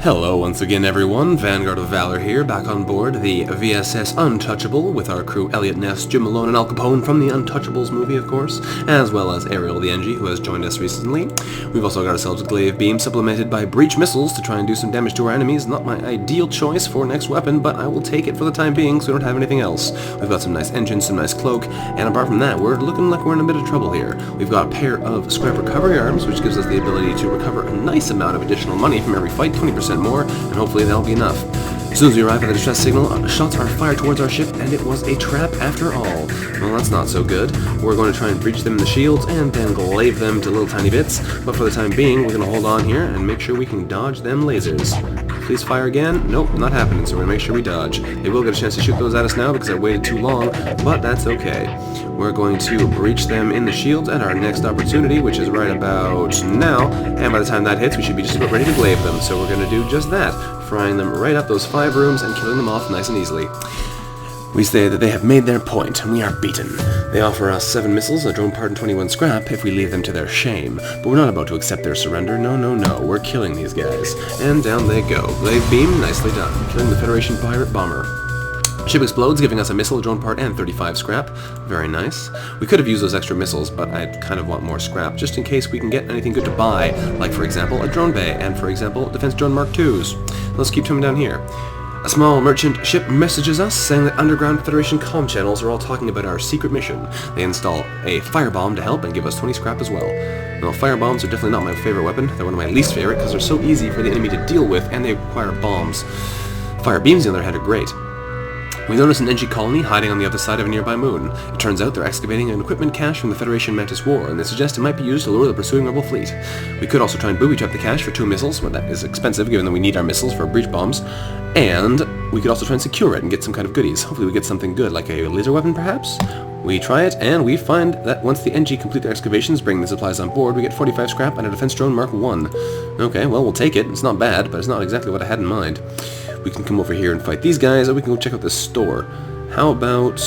Hello once again everyone, VanguardOfValor here, back on board the VSS Untouchable with our crew Elliot Ness, Jim Malone, and Al Capone from the Untouchables movie, of course, as well as Ariel the NG, who has joined us recently. We've also got ourselves a glaive beam supplemented by breach missiles to try and do some damage to our enemies. Not my ideal choice for next weapon, but I will take it for the time being so we don't have anything else. We've got some nice engines, some nice cloak, and apart from that, we're looking like we're in a bit of trouble here. We've got a pair of scrap recovery arms, which gives us the ability to recover a nice amount of additional money from every fight, 20% more, and hopefully that'll be enough. As soon as we arrive at the distress signal, shots are fired towards our ship, and it was a trap after all. Well, that's not so good. We're going to try and breach them in the shields, and then glaive them to little tiny bits, but for the time being, we're going to hold on here and make sure we can dodge them lasers. Please fire again. Nope, not happening, so we're going to make sure we dodge. They will get a chance to shoot those at us now because I waited too long, but that's okay. We're going to breach them in the shields at our next opportunity, which is right about now, and by the time that hits, we should be just about ready to glaive them, so we're going to do just that, frying them right up those 5 rooms and killing them off nice and easily. We say that they have made their point, and we are beaten. They offer us 7 missiles, a drone part, and 21 scrap if we leave them to their shame. But we're not about to accept their surrender. No, no, no. We're killing these guys. And down they go. Glaive beam, nicely done. Killing the Federation pirate bomber. Ship explodes, giving us a missile, a drone part, and 35 scrap. Very nice. We could have used those extra missiles, but I kind of want more scrap, just in case we can get anything good to buy, like, for example, a drone bay, and, for example, defense drone Mark IIs. Let's keep coming down here. A small merchant ship messages us, saying that underground Federation comm channels are all talking about our secret mission. They install a firebomb to help and give us 20 scrap as well. Now, firebombs are definitely not my favorite weapon. They're one of my least favorite because they're so easy for the enemy to deal with, and they require bombs. Fire beams, on the other hand, are great. We notice an NG colony hiding on the other side of a nearby moon. It turns out they're excavating an equipment cache from the Federation Mantis War, and they suggest it might be used to lure the pursuing rebel fleet. We could also try and booby trap the cache for 2 missiles, but that is expensive given that we need our missiles for breach bombs. And we could also try and secure it and get some kind of goodies. Hopefully we get something good, like a laser weapon perhaps? We try it, and we find that once the NG complete their excavations, bringing the supplies on board, we get 45 scrap and a defense drone Mark I. Okay, well, we'll take it. It's not bad, but it's not exactly what I had in mind. We can come over here and fight these guys, or we can go check out this store. How about...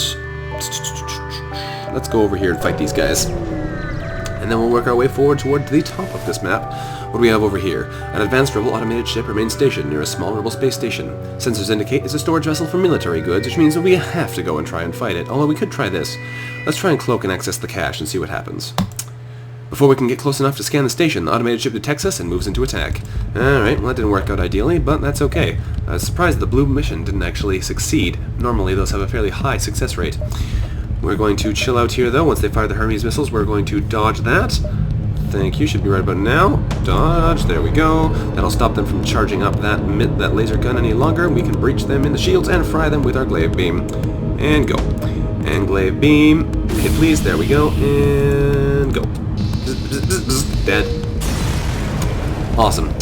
let's go over here and fight these guys. And then we'll work our way forward toward the top of this map. What do we have over here? An advanced rebel automated ship remains stationed near a small rebel space station. Sensors indicate it's a storage vessel for military goods, which means that we have to go and try and fight it, although we could try this. Let's try and cloak and access the cache and see what happens. Before we can get close enough to scan the station, the automated ship detects us and moves into attack. Alright, well that didn't work out ideally, but that's okay. I was surprised the blue mission didn't actually succeed. Normally those have a fairly high success rate. We're going to chill out here though. Once they fire the Hermes missiles, we're going to dodge that. Thank you, should be right about now. Dodge, there we go. That'll stop them from charging up that laser gun any longer. We can breach them in the shields and fry them with our glaive beam. And go. And glaive beam. Hit please, there we go. And go. Dead. Awesome.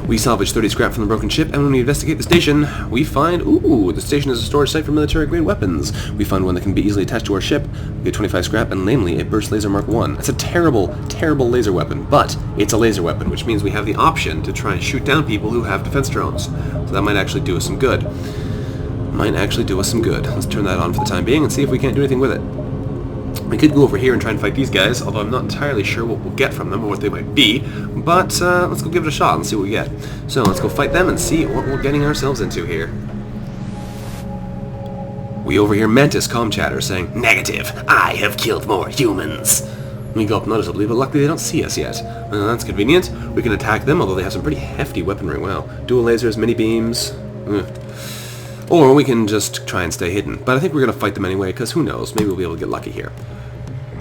We salvage 30 scrap from the broken ship, and when we investigate the station, we find, ooh, the station is a storage site for military-grade weapons. We find one that can be easily attached to our ship. We get 25 scrap, and namely, a burst laser Mark I. That's a terrible, terrible laser weapon, but it's a laser weapon, which means we have the option to try and shoot down people who have defense drones. So that might actually do us some good. Let's turn that on for the time being and see if we can't do anything with it. We could go over here and try and fight these guys, although I'm not entirely sure what we'll get from them or what they might be, but let's go give it a shot and see what we get. So let's go fight them and see what we're getting ourselves into here. We overhear Mantis comm chatter saying, "Negative, I have killed more humans." We go up noticeably, but luckily they don't see us yet. That's convenient. We can attack them, although they have some pretty hefty weaponry. Wow. Dual lasers, mini beams. Or we can just try and stay hidden. But I think we're going to fight them anyway, because who knows, maybe we'll be able to get lucky here.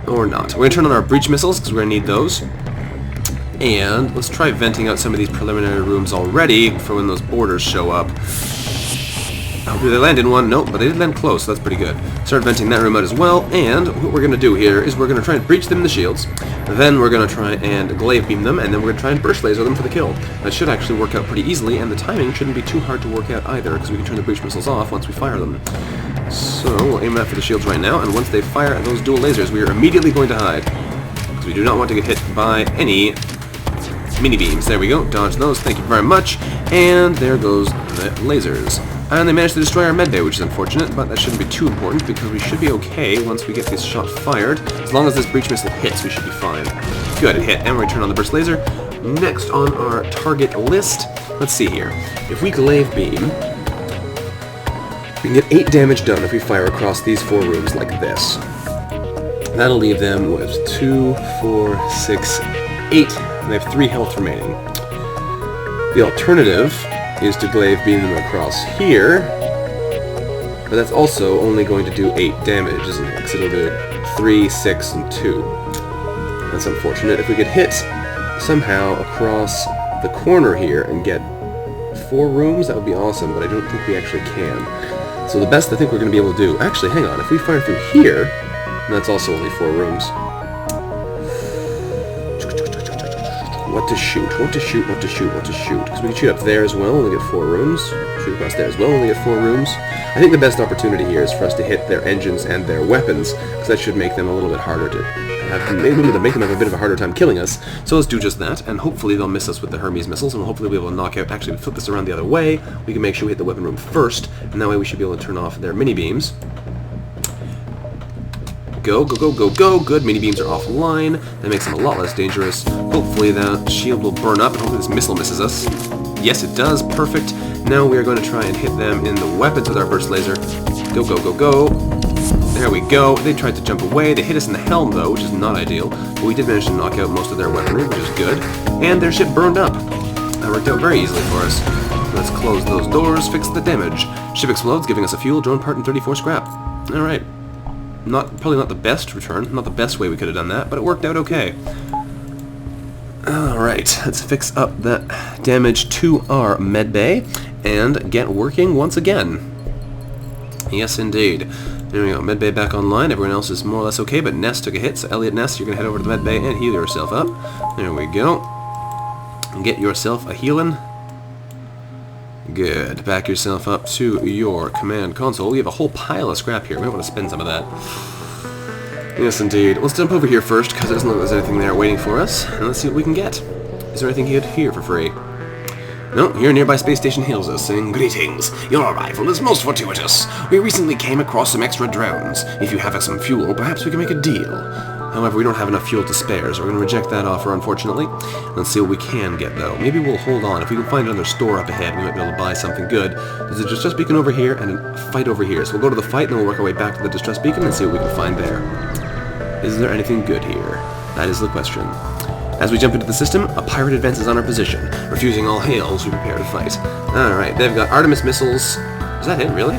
Or not. We're going to turn on our breach missiles, because we're going to need those. And let's try venting out some of these preliminary rooms already for when those boarders show up. Hopefully they land in one. Nope, but they did land close, so that's pretty good. Start venting that room out as well, and what we're going to do here is we're going to try and breach them in the shields. Then we're going to try and glaive beam them, and then we're going to try and burst laser them for the kill. That should actually work out pretty easily, and the timing shouldn't be too hard to work out either, because we can turn the breach missiles off once we fire them. So we'll aim that for the shields right now, and once they fire at those dual lasers, we are immediately going to hide, because we do not want to get hit by any mini beams. There we go. Dodge those. Thank you very much. And there goes the lasers. And they managed to destroy our med bay, which is unfortunate, but that shouldn't be too important because we should be okay once we get this shot fired. As long as this breach missile hits, we should be fine. Good, it hit, and we turn on the burst laser. Next on our target list, let's see here. If we glaive beam, we can get 8 damage done if we fire across these 4 rooms like this. That'll leave them with 2, 4, 6, 8, and they have 3 health remaining. The alternative is to glaive beam them across here, but that's also only going to do 8 damage, isn't it? Because it'll do 3, 6, and 2. That's unfortunate. If we could hit somehow across the corner here and get 4 rooms, that would be awesome, but I don't think we actually can. So the best I think we're going to be able to do... Actually, hang on. If we fire through here, that's also only 4 rooms. What to shoot, what to shoot, what to shoot, what to shoot. Because we can shoot up there as well, only get 4 rooms. Shoot across there as well, only get 4 rooms. I think the best opportunity here is for us to hit their engines and their weapons, because that should make them a little bit harder to make them have a bit of a harder time killing us. So let's do just that, and hopefully they'll miss us with the Hermes missiles, and hopefully we'll be able to knock out... Actually, flip this around the other way. We can make sure we hit the weapon room first, and that way we should be able to turn off their mini-beams. Go, go, go, go, go! Good, mini-beams are offline. That makes them a lot less dangerous. Hopefully that shield will burn up, and hopefully this missile misses us. Yes, it does. Perfect. Now we are going to try and hit them in the weapons with our burst laser. Go, go, go, go! There we go. They tried to jump away. They hit us in the helm, though, which is not ideal. But we did manage to knock out most of their weaponry, which is good. And their ship burned up. That worked out very easily for us. Let's close those doors, fix the damage. Ship explodes, giving us a fuel, drone part, and 34 scrap. Alright. Probably not the best return, not the best way we could have done that, but it worked out okay. Alright, let's fix up that damage to our medbay and get working once again. Yes, indeed. There we go, medbay back online. Everyone else is more or less okay, but Ness took a hit, so Elliot Ness, you're going to head over to the medbay and heal yourself up. There we go. Get yourself a healing. Good. Back yourself up to your command console. We have a whole pile of scrap here. We might want to spend some of that. Yes, indeed. Let's jump over here first, because it doesn't look like there's anything there waiting for us. And let's see what we can get. Is there anything here for free? No, your nearby space station hails us, saying, "Greetings. Your arrival is most fortuitous. We recently came across some extra drones. If you have some fuel, perhaps we can make a deal." However, we don't have enough fuel to spare, so we're going to reject that offer, unfortunately. Let's see what we can get, though. Maybe we'll hold on. If we can find another store up ahead, we might be able to buy something good. There's a distress beacon over here and a fight over here. So we'll go to the fight, and then we'll work our way back to the distress beacon and see what we can find there. Is there anything good here? That is the question. As we jump into the system, a pirate advances on our position. Refusing all hails, we prepare to fight. Alright, they've got Artemis missiles. Is that it, really?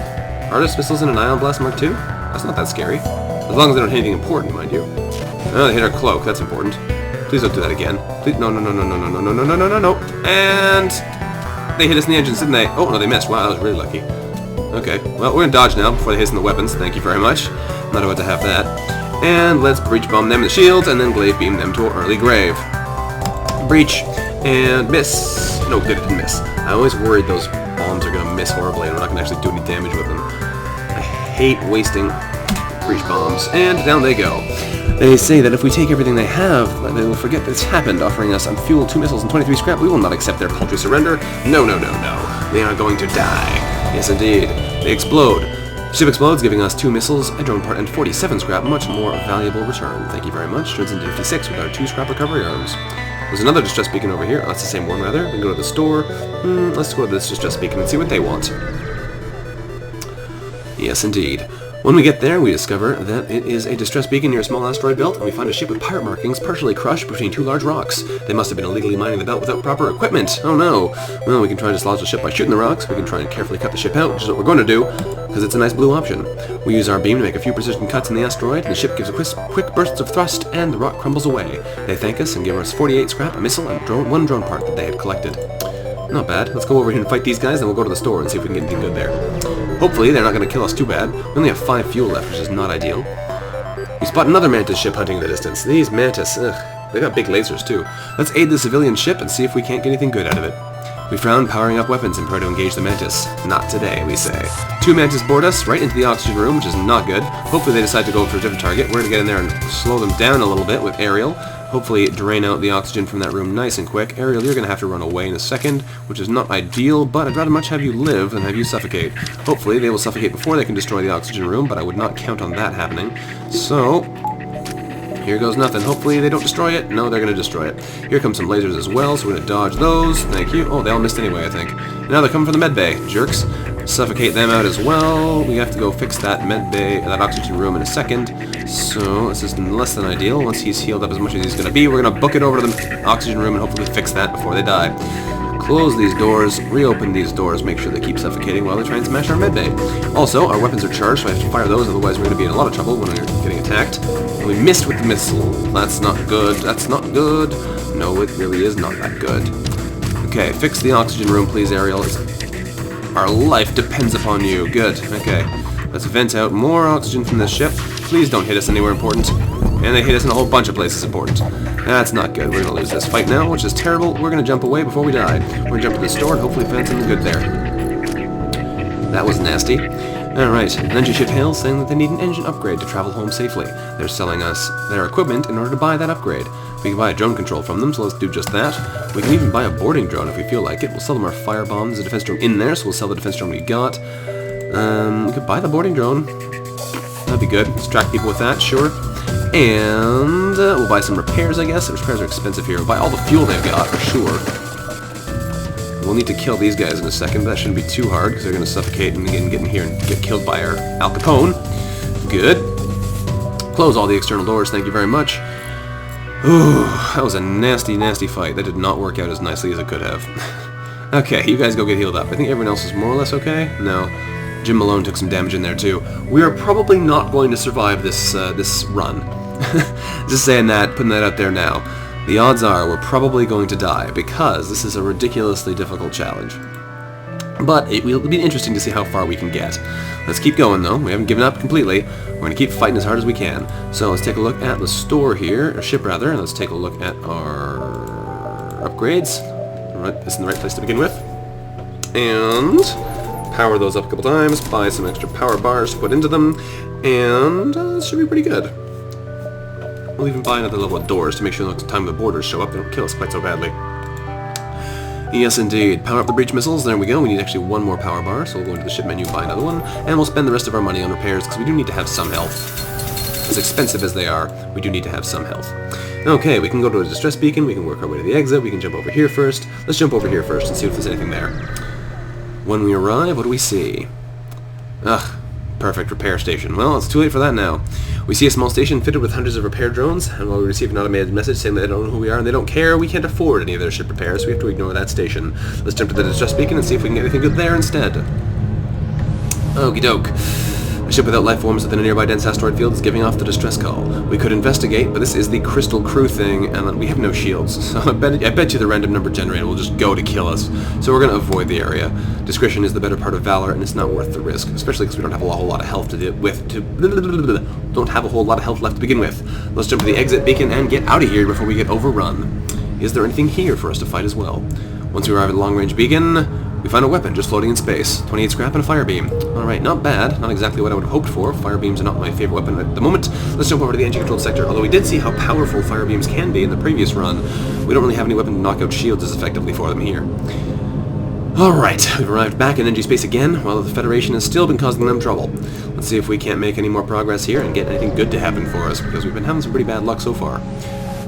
Artemis missiles and an Ion Blast Mark II? That's not that scary. As long as they don't hit anything important, mind you. Oh, they hit our cloak. That's important. Please don't do that again. Please, no, no, no, no, no, no, no, no, no, no, no, no. And they hit us in the engines, didn't they? Oh, no, they missed. Wow, that was really lucky. Okay, well, we're gonna dodge now before they hit us in the weapons. Thank you very much. Not about to have that. And let's breach bomb them in the shields, and then glaive beam them to our early grave. Breach and miss. No, they didn't miss. I always worried those bombs are gonna miss horribly, and we're not gonna actually do any damage with them. I hate wasting breach bombs. And down they go. They say that if we take everything they have, they will forget that it's happened, offering us fuel, 2 missiles, and 23 scrap. We will not accept their paltry surrender. No, no, no, no. They are going to die. Yes, indeed. They explode. Ship explodes, giving us 2 missiles, a drone part, and 47 scrap. Much more valuable return. Thank you very much. Turns into 56 with our 2 scrap recovery arms. There's another distress beacon over here. Oh, that's the same one, rather. We can go to the store. Let's go to this distress beacon and see what they want. Yes, indeed. When we get there, we discover that it is a distress beacon near a small asteroid belt, and we find a ship with pirate markings partially crushed between 2 large rocks. They must have been illegally mining the belt without proper equipment. Oh no. Well, we can try to dislodge the ship by shooting the rocks. We can try and carefully cut the ship out, which is what we're going to do, because it's a nice blue option. We use our beam to make a few precision cuts in the asteroid, and the ship gives a quick bursts of thrust, and the rock crumbles away. They thank us and give us 48 scrap, a missile, and 1 drone part that they had collected. Not bad. Let's go over here and fight these guys, then we'll go to the store and see if we can get anything good there. Hopefully, they're not going to kill us too bad. We only have 5 fuel left, which is not ideal. We spot another Mantis ship hunting in the distance. These Mantis, they got big lasers too. Let's aid the civilian ship and see if we can't get anything good out of it. We frown, powering up weapons and prepare to engage the Mantis. Not today, we say. 2 Mantis board us right into the oxygen room, which is not good. Hopefully they decide to go for a different target. We're going to get in there and slow them down a little bit with Ariel. Hopefully drain out the oxygen from that room nice and quick. Ariel, you're going to have to run away in a second, which is not ideal, but I'd rather much have you live than have you suffocate. Hopefully they will suffocate before they can destroy the oxygen room, but I would not count on that happening. So, Here goes nothing. Hopefully they don't destroy it. No, they're going to destroy it. Here come some lasers as well, so we're going to dodge those. Thank you. Oh, they all missed anyway, I think. Now they're coming for the med bay. Jerks. Suffocate them out as well. We have to go fix that med bay, that oxygen room in a second. So this is less than ideal. Once he's healed up as much as he's going to be, we're going to book it over to the oxygen room and hopefully fix that before they die. Close these doors, reopen these doors, make sure they keep suffocating while they try and smash our medbay. Also, our weapons are charged, so I have to fire those, otherwise we're going to be in a lot of trouble when we're getting attacked. And we missed with the missile. That's not good. That's not good. No, it really is not that good. Okay, fix the oxygen room, please, Ariel. Our life depends upon you. Good. Okay. Let's vent out more oxygen from this ship. Please don't hit us anywhere important. And they hit us in a whole bunch of places important. That's not good. We're going to lose this fight now, which is terrible. We're going to jump away before we die. We're going to jump to the store and hopefully find something good there. That was nasty. Alright, an engine ship hails saying that they need an engine upgrade to travel home safely. They're selling us their equipment in order to buy that upgrade. We can buy a drone control from them, so let's do just that. We can even buy a boarding drone if we feel like it. We'll sell them our firebombs. There's a defense drone in there, so we'll sell the defense drone we got. We could buy the boarding drone. That'd be good. Distract people with that, sure. And we'll buy some repairs, I guess. The repairs are expensive here. We'll buy all the fuel they've got, for sure. We'll need to kill these guys in a second, but that shouldn't be too hard, because they're going to suffocate and get in here and get killed by our Al Capone. Good. Close all the external doors, thank you very much. Ooh, that was a nasty, nasty fight. That did not work out as nicely as it could have. Okay, you guys go get healed up. I think everyone else is more or less okay? No. Jim Malone took some damage in there too. We are probably not going to survive this this run. Just saying that, putting that out there now. The odds are we're probably going to die because this is a ridiculously difficult challenge. But it will be interesting to see how far we can get. Let's keep going though. We haven't given up completely. We're going to keep fighting as hard as we can. So let's take a look at the store here, or ship rather, and let's take a look at our upgrades. Alright, this is the right place to begin with. And power those up a couple times, buy some extra power bars to put into them, and this should be pretty good. We'll even buy another level of doors to make sure the time the boarders show up, they don't kill us quite so badly. Yes, indeed. Power up the breach missiles. There we go. We need actually one more power bar, so we'll go into the ship menu, buy another one, and we'll spend the rest of our money on repairs, because we do need to have some health. As expensive as they are, we do need to have some health. Okay, we can go to a distress beacon, we can work our way to the exit, we can jump over here first. Let's jump over here first and see if there's anything there. When we arrive, what do we see? Ugh, perfect repair station. Well, it's too late for that now. We see a small station fitted with hundreds of repair drones, and while we receive an automated message saying that they don't know who we are and they don't care, we can't afford any of their ship repairs, so we have to ignore that station. Let's jump to the distress beacon and see if we can get anything good there instead. Okie doke. A ship without life forms within a nearby dense asteroid field is giving off the distress call. We could investigate, but this is the Crystal Crew thing, and we have no shields, so I bet you the random number generator will just go to kill us. So we're going to avoid the area. Discretion is the better part of valor, and it's not worth the risk, especially because we don't have a whole lot of health don't have a whole lot of health left to begin with. Let's jump to the exit beacon and get out of here before we get overrun. Is there anything here for us to fight as well? Once we arrive at the long-range beacon, we find a weapon just floating in space. 28 scrap and a fire beam. Alright, not bad. Not exactly what I would have hoped for. Fire beams are not my favorite weapon at the moment. Let's jump over to the engine-controlled sector. Although we did see how powerful fire beams can be in the previous run, we don't really have any weapon to knock out shields as effectively for them here. Alright, we've arrived back in NG space again, while the Federation has still been causing them trouble. Let's see if we can't make any more progress here and get anything good to happen for us, because we've been having some pretty bad luck so far.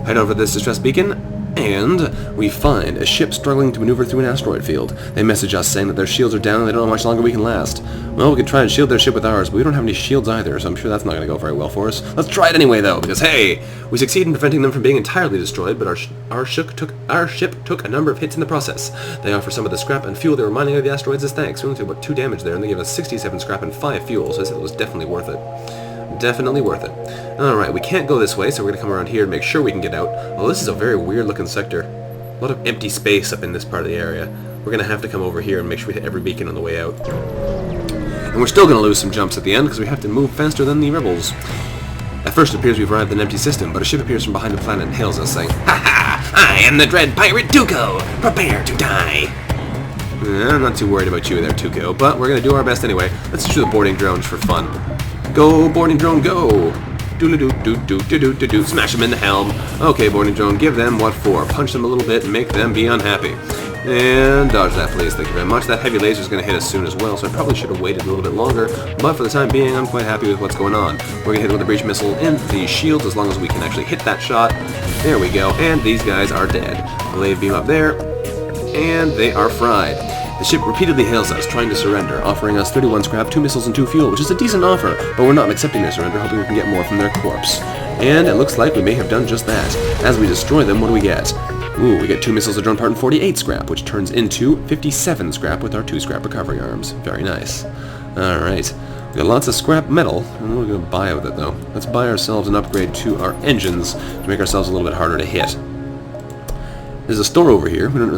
Head over to this distress beacon, and we find a ship struggling to maneuver through an asteroid field. They message us saying that their shields are down and they don't know how much longer we can last. Well, we could try and shield their ship with ours, but we don't have any shields either, so I'm sure that's not going to go very well for us. Let's try it anyway, though, because, hey, we succeed in preventing them from being entirely destroyed, but our ship took a number of hits in the process. They offer some of the scrap and fuel they were mining out of the asteroids as thanks. We only took about 2 damage there, and they gave us 67 scrap and 5 fuel, so I said it was definitely worth it. Definitely worth it. Alright, we can't go this way, so we're going to come around here and make sure we can get out. Well, this is a very weird looking sector. A lot of empty space up in this part of the area. We're going to have to come over here and make sure we hit every beacon on the way out. And we're still going to lose some jumps at the end, because we have to move faster than the rebels. At first it appears we've arrived at an empty system, but a ship appears from behind the planet and hails us, saying, "Ha ha! I am the dread pirate Tuco! Prepare to die!" I'm not too worried about you there, Tuco, but we're going to do our best anyway. Let's shoot the boarding drones for fun. Go, boarding drone, go! Do-do-do-do-do-do-do-do-do. Smash them in the helm. Okay, boarding drone, give them what for. Punch them a little bit and make them be unhappy. And dodge that, please. Thank you very much. That heavy laser is going to hit us soon as well, so I probably should have waited a little bit longer. But for the time being, I'm quite happy with what's going on. We're going to hit it with a breach missile in the shields as long as we can actually hit that shot. There we go. And these guys are dead. Blade beam up there. And they are fried. The ship repeatedly hails us, trying to surrender, offering us 31 scrap, 2 missiles, and 2 fuel, which is a decent offer, but we're not accepting their surrender, hoping we can get more from their corpse. And it looks like we may have done just that. As we destroy them, what do we get? Ooh, we get 2 missiles, a drone part, and 48 scrap, which turns into 57 scrap with our 2 scrap recovery arms. Very nice. Alright. We got lots of scrap metal. I don't know what we're going to buy with it, though. Let's buy ourselves an upgrade to our engines to make ourselves a little bit harder to hit. There's a store over here. We don't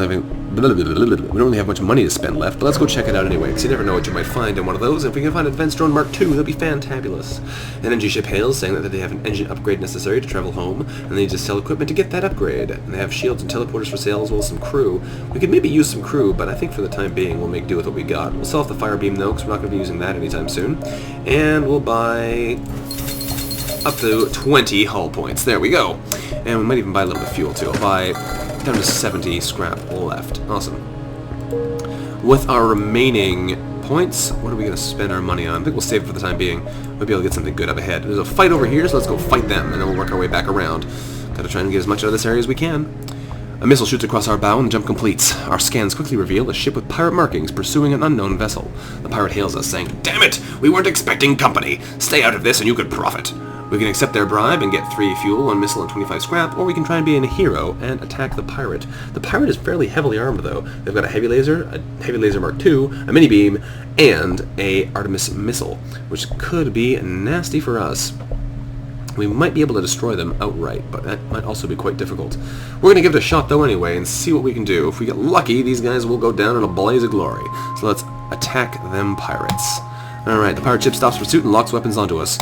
really have much money to spend left, but let's go check it out anyway, because you never know what you might find in one of those. If we can find Advanced Drone Mark II, that'd be fantabulous. An NG ship hails, saying that they have an engine upgrade necessary to travel home, and they need to sell equipment to get that upgrade. And they have shields and teleporters for sale, as well as some crew. We could maybe use some crew, but I think for the time being, we'll make do with what we got. We'll sell off the fire beam, though, because we're not going to be using that anytime soon. And we'll buy up to 20 hull points. There we go. And we might even buy a little bit of fuel, too. I'll buy down to 70 scrap left. Awesome. With our remaining points, what are we going to spend our money on? I think we'll save it for the time being. We'll be able to get something good up ahead. There's a fight over here, so let's go fight them, and then we'll work our way back around. Gotta try and get as much out of this area as we can. A missile shoots across our bow and the jump completes. Our scans quickly reveal a ship with pirate markings pursuing an unknown vessel. The pirate hails us, saying, "Damn it! We weren't expecting company! Stay out of this and you could profit!" We can accept their bribe and get 3 fuel, 1 missile, and 25 scrap, or we can try and be a hero and attack the pirate. The pirate is fairly heavily armed, though. They've got a Heavy Laser Mark II, a mini beam, and a Artemis missile, which could be nasty for us. We might be able to destroy them outright, but that might also be quite difficult. We're going to give it a shot, though, anyway, and see what we can do. If we get lucky, these guys will go down in a blaze of glory. So let's attack them pirates. Alright, the pirate ship stops pursuit and locks weapons onto us.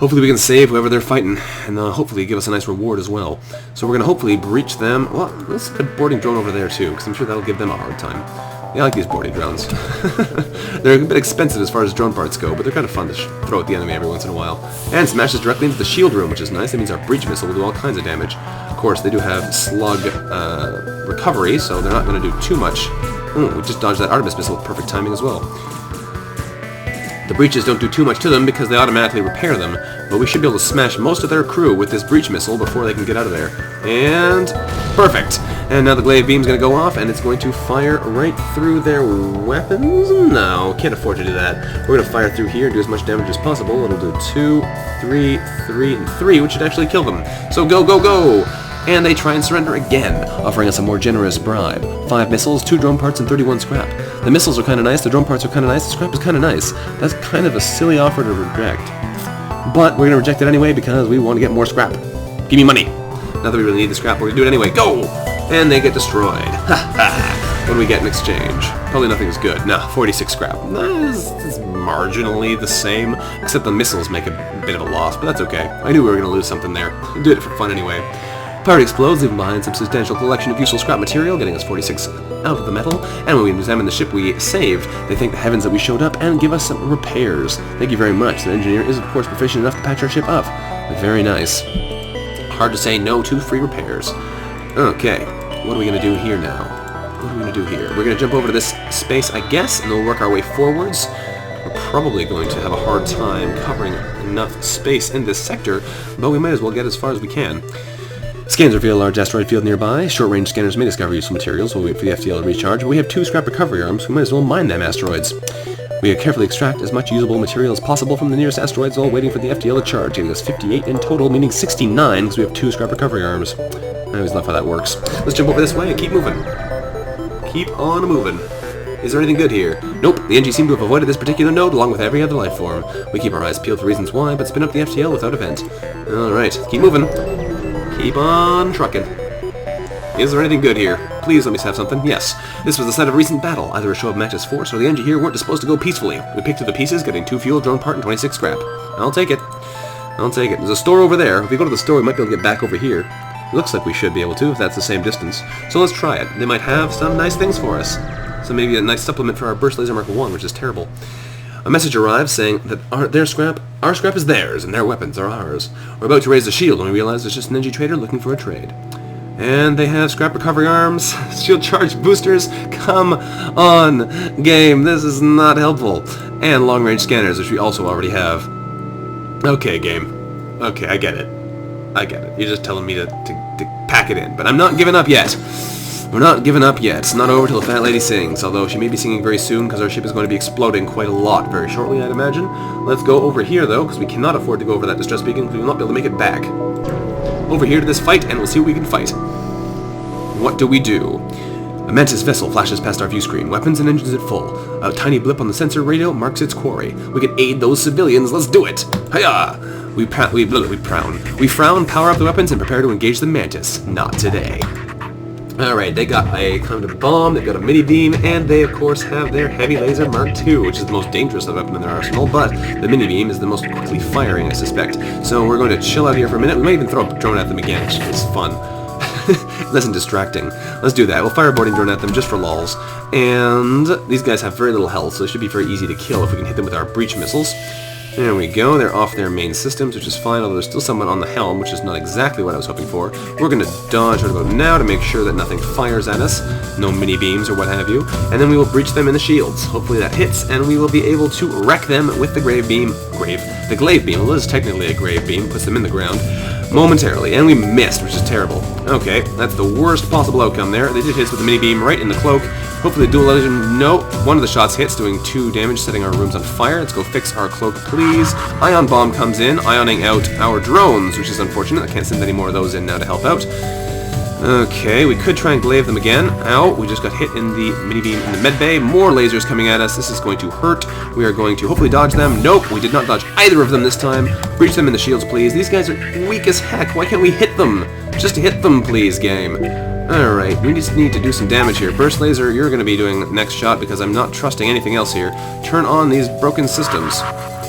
Hopefully we can save whoever they're fighting, and hopefully give us a nice reward as well. So we're going to hopefully breach them. Well, let's put a boarding drone over there too, because I'm sure that'll give them a hard time. Yeah, I like these boarding drones. They're a bit expensive as far as drone parts go, but they're kind of fun to throw at the enemy every once in a while. And smashes directly into the shield room, which is nice. That means our breach missile will do all kinds of damage. Of course, they do have slug recovery, so they're not going to do too much. We just dodged that Artemis missile with perfect timing as well. The breaches don't do too much to them because they automatically repair them, but we should be able to smash most of their crew with this breach missile before they can get out of there. And perfect! And now the glaive beam's going to go off, and it's going to fire right through their weapons? No, can't afford to do that. We're going to fire through here and do as much damage as possible. It'll do 2, 3, 3, and 3, which should actually kill them. So go, go, go! And they try and surrender again, offering us a more generous bribe. 5 missiles, 2 drone parts, and 31 scrap. The missiles are kind of nice, the drone parts are kind of nice, the scrap is kind of nice. That's kind of a silly offer to reject. But we're going to reject it anyway because we want to get more scrap. Give me money. Not that we really need the scrap, we're going to do it anyway. Go! And they get destroyed. Ha ha! What do we get in exchange? Probably nothing is good. No, 46 scrap. It's marginally the same, except the missiles make a bit of a loss, but that's okay. I knew we were going to lose something there. We did it for fun anyway. Pirate explodes, leaving behind some substantial collection of useful scrap material, getting us 46 out of the metal, and when we examine the ship we saved, they thank the heavens that we showed up and give us some repairs. Thank you very much. The engineer is, of course, proficient enough to patch our ship up. Very nice. Hard to say no to free repairs. Okay, what are we going to do here now? What are we going to do here? We're going to jump over to this space, I guess, and we'll work our way forwards. We're probably going to have a hard time covering enough space in this sector, but we might as well get as far as we can. Scans reveal a large asteroid field nearby. Short-range scanners may discover useful materials. We'll wait for the FTL to recharge, but we have 2 scrap recovery arms. We might as well mine them asteroids. We carefully extract as much usable material as possible from the nearest asteroids while waiting for the FTL to charge, giving us 58 in total, meaning 69 because we have 2 scrap recovery arms. I always love how that works. Let's jump over this way and keep moving. Keep on moving. Is there anything good here? Nope, the NG seem to have avoided this particular node along with every other life form. We keep our eyes peeled for reasons why, but spin up the FTL without event. Alright, keep moving. Keep on trucking. Is there anything good here? Please let me have something. Yes. This was the site of a recent battle. Either a show of Mantis force or the NG here weren't disposed to go peacefully. We picked up the pieces, getting 2 fuel, drone part, and 26 scrap. I'll take it. I'll take it. There's a store over there. If we go to the store, we might be able to get back over here. It looks like we should be able to, if that's the same distance. So let's try it. They might have some nice things for us. So maybe a nice supplement for our Burst Laser Mark I, which is terrible. A message arrives saying that our scrap is theirs, and their weapons are ours. We're about to raise the shield when we realize it's just an NG trader looking for a trade. And they have scrap recovery arms, shield charge boosters. Come on, game. This is not helpful. And long-range scanners, which we also already have. Okay, game. Okay, I get it. I get it. You're just telling me to pack it in. But I'm not giving up yet. We're not giving up yet. It's not over till the fat lady sings, although she may be singing very soon because our ship is going to be exploding quite a lot very shortly, I'd imagine. Let's go over here, though, because we cannot afford to go over that distress beacon because we will not be able to make it back. Over here to this fight, and we'll see what we can fight. What do we do? A Mantis vessel flashes past our view screen, weapons and engines at full. A tiny blip on the sensor radio marks its quarry. We can aid those civilians, let's do it! Hiya! We frown, power up the weapons, and prepare to engage the Mantis. Not today. Alright, they got a kind of bomb, they've got a mini-beam, and they of course have their heavy laser Mark II, which is the most dangerous weapon in their arsenal, but the mini-beam is the most quickly firing, I suspect. So we're going to chill out here for a minute. We might even throw a drone at them again, which is fun. Less distracting. Let's do that. We'll fire a boarding drone at them just for lulz. And these guys have very little health, so it should be very easy to kill if we can hit them with our breach missiles. There we go, they're off their main systems, which is fine, although there's still someone on the helm, which is not exactly what I was hoping for. We're going to dodge right about now to make sure that nothing fires at us, no mini-beams or what have you, and then we will breach them in the shields. Hopefully that hits, and we will be able to wreck them with the glaive beam, well, it is technically a grave beam, puts them in the ground, momentarily, and we missed, which is terrible. Okay, that's the worst possible outcome there. They did hit us with the mini-beam right in the cloak. Hopefully the dual legend, no, one of the shots hits, doing 2 damage, setting our rooms on fire. Let's go fix our cloak, please. Ion bomb comes in, ioning out our drones, which is unfortunate. I can't send any more of those in now to help out. Okay, we could try and glaive them again. Ow, we just got hit in the mini-beam in the med bay. More lasers coming at us. This is going to hurt. We are going to hopefully dodge them. Nope, we did not dodge either of them this time. Breach them in the shields, please. These guys are weak as heck. Why can't we hit them? Just hit them, please, game. Alright, we just need to do some damage here. Burst laser, you're going to be doing next shot because I'm not trusting anything else here. Turn on these broken systems.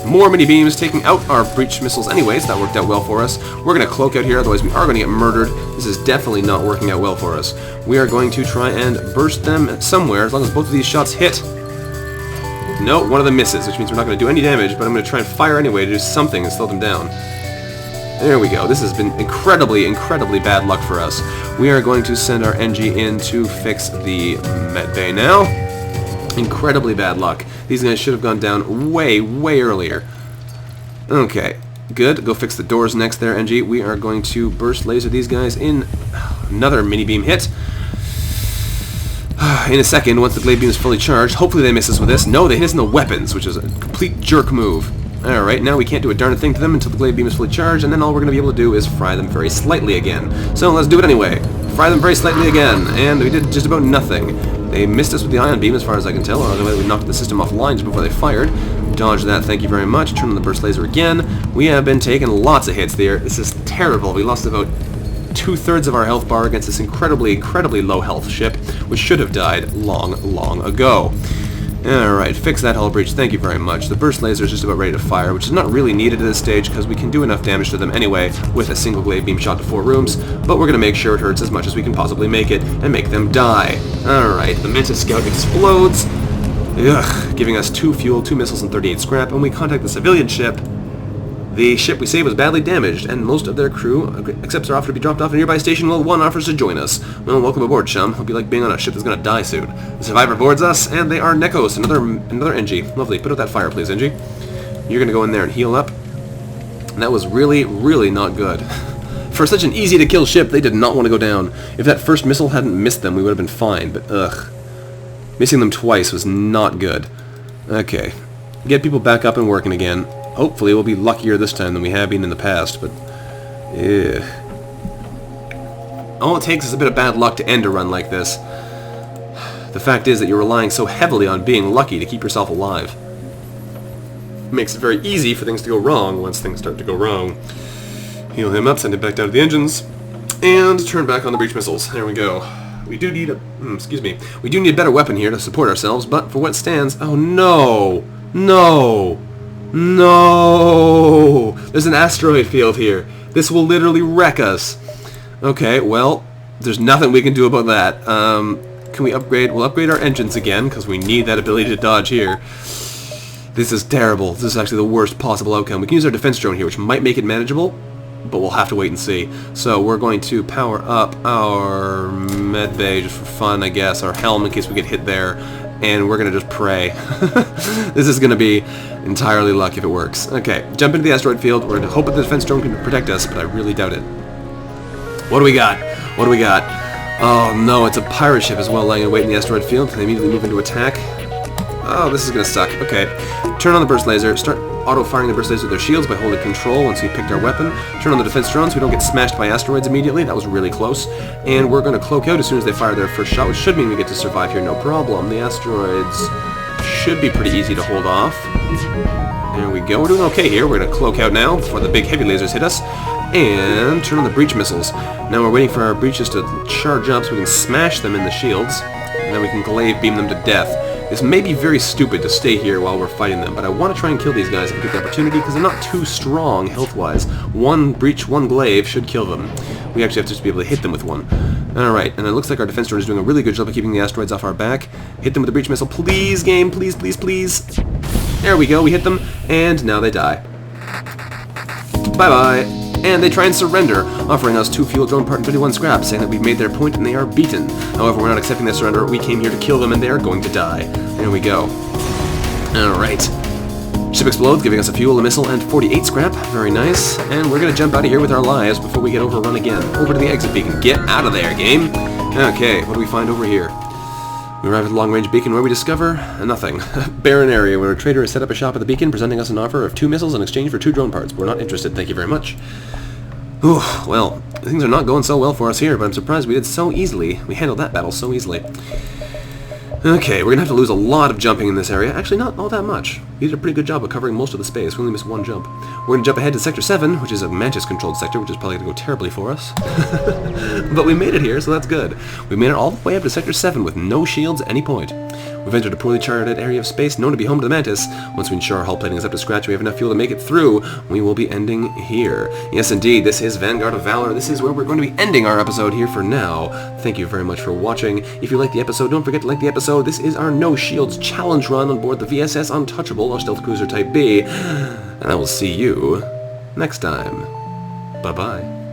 More mini-beams taking out our breach missiles anyways. That worked out well for us. We're going to cloak out here, otherwise we are going to get murdered. This is definitely not working out well for us. We are going to try and burst them somewhere, as long as both of these shots hit. No, one of them misses, which means we're not going to do any damage, but I'm going to try and fire anyway to do something and slow them down. There we go. This has been incredibly, incredibly bad luck for us. We are going to send our NG in to fix the med bay now. Incredibly bad luck. These guys should have gone down way, way earlier. Okay, good. Go fix the doors next there, NG. We are going to burst laser these guys in. Another mini-beam hit. In a second, once the glaive beam is fully charged. Hopefully they miss us with this. No, they hit us in the weapons, which is a complete jerk move. Alright, now we can't do a darn thing to them until the glaive beam is fully charged, and then all we're going to be able to do is fry them very slightly again. So let's do it anyway. Fry them very slightly again, and we did just about nothing. They missed us with the ion beam as far as I can tell, or otherwise we knocked the system offline just before they fired. Dodge that, thank you very much. Turn on the burst laser again. We have been taking lots of hits there. This is terrible. We lost about 2/3 of our health bar against this incredibly, incredibly low health ship, which should have died long, long ago. Alright, fix that hull breach, thank you very much. The burst laser is just about ready to fire, which is not really needed at this stage because we can do enough damage to them anyway with a single glaive beam shot to 4 rooms, but we're going to make sure it hurts as much as we can possibly make it and make them die. Alright, the Mantis Scout explodes, giving us 2 fuel, 2 missiles, and 38 scrap, and we contact the civilian ship. The ship we saved was badly damaged, and most of their crew accepts our offer to be dropped off at a nearby station while one offers to join us. Well, welcome aboard, chum. Hope you like being on a ship that's gonna die soon. The survivor boards us, and they are Nekos, another NG. Lovely. Put out that fire, please, NG. You're gonna go in there and heal up. And that was really, really not good. For such an easy-to-kill ship, they did not want to go down. If that first missile hadn't missed them, we would have been fine, but ugh. Missing them twice was not good. Okay. Get people back up and working again. Hopefully we'll be luckier this time than we have been in the past, but all it takes is a bit of bad luck to end a run like this. The fact is that you're relying so heavily on being lucky to keep yourself alive. It makes it very easy for things to go wrong once things start to go wrong. Heal him up, send him back down to the engines, and turn back on the breach missiles. There we go. We do need a we do need a better weapon here to support ourselves, but for what stands, oh no! No! No! There's an asteroid field here. This will literally wreck us. Okay, well, there's nothing we can do about that. Can we upgrade? We'll upgrade our engines again, because we need that ability to dodge here. This is terrible. This is actually the worst possible outcome. We can use our defense drone here, which might make it manageable. but we'll have to wait and see. So we're going to power up our med bay just for fun, I guess, our helm in case we get hit there, and we're going to just pray. This is going to be entirely luck if it works. Okay, jump into the asteroid field. We're going to hope that the defense drone can protect us, but I really doubt it. What do we got? What do we got? Oh no, it's a pirate ship as well lying in wait in the asteroid field. They immediately move into attack. Oh, this is going to suck. Okay, turn on the burst laser. Start auto-firing the burst laser with their shields by holding control once we picked our weapon. Turn on the defense drones so we don't get smashed by asteroids immediately. That was really close. And we're going to cloak out as soon as they fire their first shot, which should mean we get to survive here, no problem. The asteroids should be pretty easy to hold off. There we go. We're doing okay here. We're going to cloak out now before the big heavy lasers hit us. And turn on the breach missiles. Now we're waiting for our breaches to charge up so we can smash them in the shields. And then we can glaive beam them to death. This may be very stupid to stay here while we're fighting them, but I want to try and kill these guys and get the opportunity because they're not too strong health-wise. One breach, one glaive should kill them. We actually have to just be able to hit them with one. Alright, and it looks like our defense drone is doing a really good job of keeping the asteroids off our back. Hit them with the breach missile. Please, game, please, please, please. There we go, we hit them, and now they die. Bye-bye. And they try and surrender, offering us 2 fuel drone part and 51 scrap, saying that we've made their point and they are beaten. However, we're not accepting their surrender. We came here to kill them and they are going to die. There we go. Alright. Ship explodes, giving us a fuel, a missile, and 48 scrap. Very nice. And we're going to jump out of here with our lives before we get overrun again. Over to the exit beacon. Get out of there, game! Okay, what do we find over here? We arrive at the long-range beacon where we discover nothing. Barren area where a trader has set up a shop at the beacon, presenting us an offer of 2 missiles in exchange for 2 drone parts. We're not interested, thank you very much. Whew, well, things are not going so well for us here, but I'm surprised we did so easily. We handled that battle so easily. Okay, we're going to have to lose a lot of jumping in this area. Actually, not all that much. We did a pretty good job of covering most of the space. We only missed 1 jump. We're going to jump ahead to Sector 7, which is a Mantis-controlled sector, which is probably going to go terribly for us. But we made it here, so that's good. We made it all the way up to Sector 7 with no shields at any point. We've entered a poorly charted area of space known to be home to the Mantis. Once we ensure our hull plating is up to scratch and we have enough fuel to make it through, we will be ending here. Yes, indeed, this is Vanguard of Valor. This is where we're going to be ending our episode here for now. Thank you very much for watching. If you liked the episode, don't forget to like the episode. This is our No Shields challenge run on board the VSS Untouchable, our stealth cruiser Type B. And I will see you next time. Bye-bye.